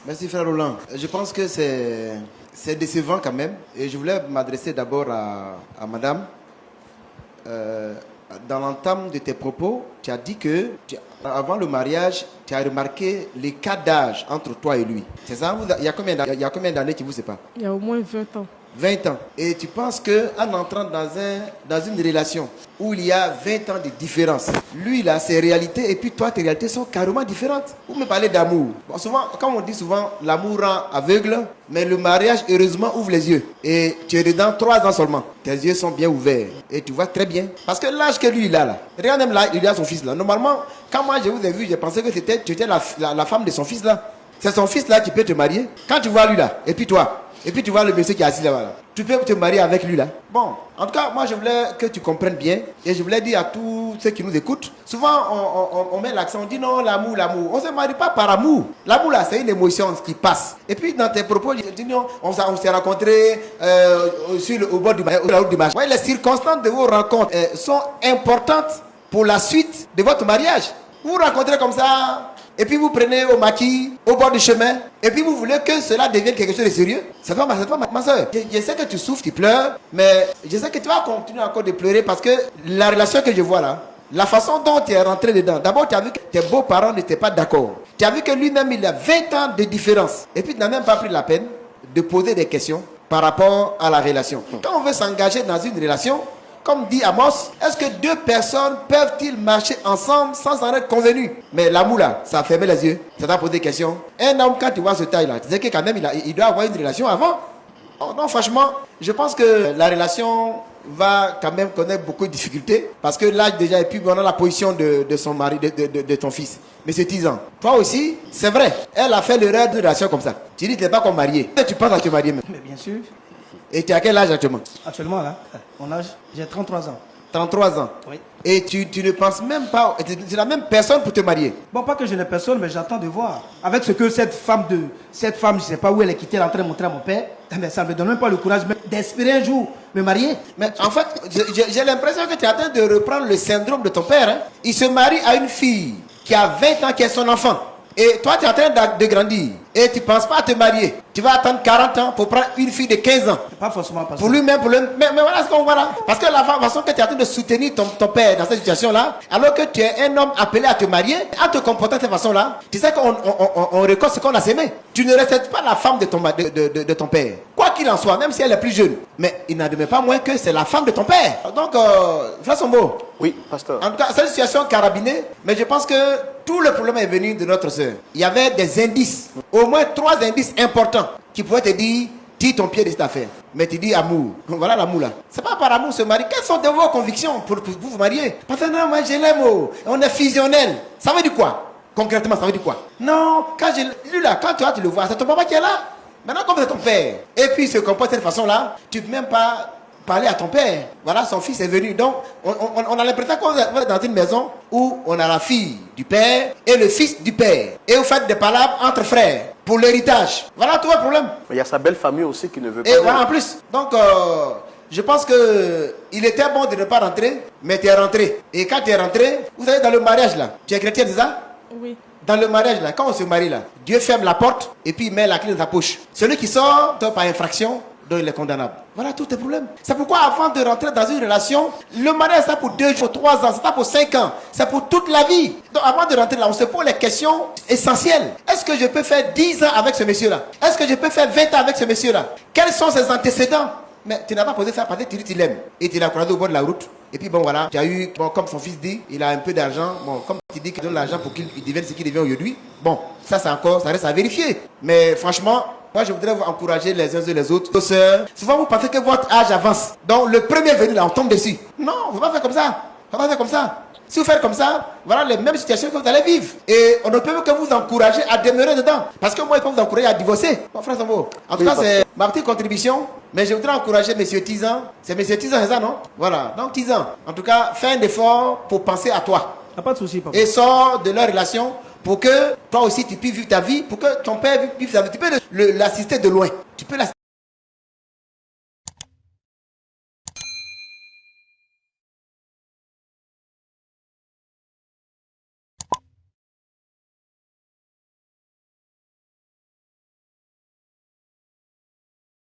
Merci frère Roland. Je pense que c'est décevant quand même. Et je voulais m'adresser d'abord à madame. Dans l'entame de tes propos, tu as dit que avant le mariage, tu as remarqué l'écart d'âge entre toi et lui. C'est ça? Il y a combien d'années qui vous séparent? Il y a au moins 20 ans. 20 ans. Et tu penses qu'en entrant dans une relation où il y a 20 ans de différence, lui, il a ses réalités et puis toi, tes réalités sont carrément différentes. Vous me parlez d'amour. Bon, souvent, comme on dit souvent, l'amour rend aveugle, mais le mariage, heureusement, ouvre les yeux. Et tu es dedans 3 ans seulement. Tes yeux sont bien ouverts et tu vois très bien. Parce que l'âge que lui, il a là, regarde même là, il a son fils là. Normalement, quand moi je vous ai vu, j'ai pensé que tu étais la femme de son fils là. C'est son fils là qui peut te marier. Quand tu vois lui là, et puis toi, et puis tu vois le monsieur qui est assis là-bas. Là. Tu peux te marier avec lui là. Bon, en tout cas, moi je voulais que tu comprennes bien. Et je voulais dire à tous ceux qui nous écoutent. Souvent on met l'accent, on dit non, l'amour. On ne se marie pas par amour. L'amour là, c'est une émotion qui passe. Et puis dans tes propos, tu dis non, on s'est rencontrés au bord du marché. Ouais, les circonstances de vos rencontres sont importantes pour la suite de votre mariage. Vous vous rencontrez comme ça. Et puis vous prenez au maquis, au bord du chemin, et puis vous voulez que cela devienne quelque chose de sérieux. C'est pas ma soeur. Je sais que tu souffres, tu pleures, mais je sais que tu vas continuer encore de pleurer parce que la relation que je vois là, la façon dont tu es rentré dedans, d'abord tu as vu que tes beaux-parents n'étaient pas d'accord. Tu as vu que lui-même il a 20 ans de différence. Et puis tu n'as même pas pris la peine de poser des questions par rapport à la relation. Quand on veut s'engager dans une relation, comme dit Amos, est-ce que 2 personnes peuvent-ils marcher ensemble sans en être convenus? Mais l'amour là, ça a fermé les yeux. Ça t'a posé des questions. Un homme, quand tu vois ce taille là, tu sais que quand même il doit avoir une relation avant. Oh, non, franchement, je pense que la relation va quand même connaître beaucoup de difficultés. Parce que l'âge déjà, et puis on a la position de son mari, de ton fils. Mais c'est 10 ans. Toi aussi, c'est vrai. Elle a fait l'erreur d'une relation comme ça. Tu dis que tu n'es pas comme marié. Tu penses à te marier même. Mais bien sûr. Et tu as quel âge actuellement? Actuellement, là, mon âge, j'ai 33 ans. 33 ans. Oui. Et tu ne penses même pas, c'est la même personne pour te marier. Bon, pas que je n'ai personne, mais j'attends de voir. Avec ce que cette femme, je ne sais pas où elle est quittée, elle est en train de montrer à mon père, mais ça ne me donne même pas le courage d'espérer un jour me marier. Mais en fait, j'ai l'impression que tu es en train de reprendre le syndrome de ton père. Hein. Il se marie à une fille qui a 20 ans, qui est son enfant. Et toi, tu es en train de grandir. Et tu ne penses pas à te marier. Tu vas attendre 40 ans pour prendre une fille de 15 ans. Pas forcément parce pour lui-même, mais voilà ce qu'on voit là. Parce que la façon que tu es en train de soutenir ton père dans cette situation-là, alors que tu es un homme appelé à te marier, en te comportant de cette façon-là, tu sais qu'on récolte ce qu'on a sémé. Tu ne respectes pas la femme de ton père. Quoi qu'il en soit, même si elle est plus jeune. Mais il n'en demeure pas moins que c'est la femme de ton père. Donc, fais son mot. Oui, pasteur. En tout cas, c'est une situation carabinée, mais je pense que tout le problème est venu de notre soeur. Il y avait des indices, au moins 3 indices importants qui pouvaient te dire, tire ton pied de cette affaire. Mais tu dis amour. Voilà l'amour là. C'est pas par amour se marier. Quelles sont vos convictions pour vous marier? Parce que non, moi je l'aime. On est fusionnel. Ça veut dire quoi? Concrètement, ça veut dire quoi? Non, lui là, quand tu le vois, c'est ton papa qui est là. Maintenant, comme c'est ton père. Et puis il se comporte de cette façon-là, tu ne peux même pas parler à ton père. Voilà, son fils est venu. Donc, on a l'impression qu'on est dans une maison où on a la fille du père et le fils du père. Et vous faites des palabres entre frères pour l'héritage. Voilà tout le problème. Il y a sa belle famille aussi qui ne veut pas. Et voilà en plus. Donc, je pense que il était bon de ne pas rentrer, mais tu es rentré. Et quand tu es rentré, vous savez, dans le mariage là, tu es chrétien, c'est ça? Oui. Dans le mariage là, quand on se marie là, Dieu ferme la porte et puis il met la clé dans ta poche. Celui qui sort par infraction, donc il est condamnable. Voilà tous tes problèmes. C'est pourquoi avant de rentrer dans une relation, le mariage c'est pour 2 jours, 3 ans, c'est pas pour 5 ans, c'est pour toute la vie. Donc avant de rentrer là, on se pose les questions essentielles. Est-ce que je peux faire 10 ans avec ce monsieur-là? Est-ce que je peux faire 20 ans avec ce monsieur-là? Quels sont ses antécédents? Mais tu n'as pas posé ça parce que tu l'aimes. Et tu l'as croisé au bord de la route. Et puis bon voilà, tu as eu, bon, comme son fils dit, il a un peu d'argent. Bon, comme tu dis qu'il donne l'argent pour qu'il devienne ce qu'il devient aujourd'hui. Bon, ça c'est encore, ça reste à vérifier. Mais franchement, moi je voudrais vous encourager les uns et les autres. Vos sœurs, souvent vous pensez que votre âge avance. Donc le premier venu là, on tombe dessus. Non, on ne va pas faire comme ça. On va pas faire comme ça. Si vous faites comme ça, voilà les mêmes situations que vous allez vivre. Et on ne peut que vous encourager à demeurer dedans. Parce que moi, je peux vous encourager à divorcer. Mon frère Sambo. En tout cas, c'est ma petite contribution. Mais je voudrais encourager M. Tizan. C'est M. Tizan, c'est ça, non? Voilà. Donc, Tizan, en tout cas, fais un effort pour penser à toi. Pas de souci, papa. Et sors de leur relation pour que toi aussi, tu puisses vivre ta vie, pour que ton père vive sa vie. Tu peux l'assister de loin. Tu peux l'assister.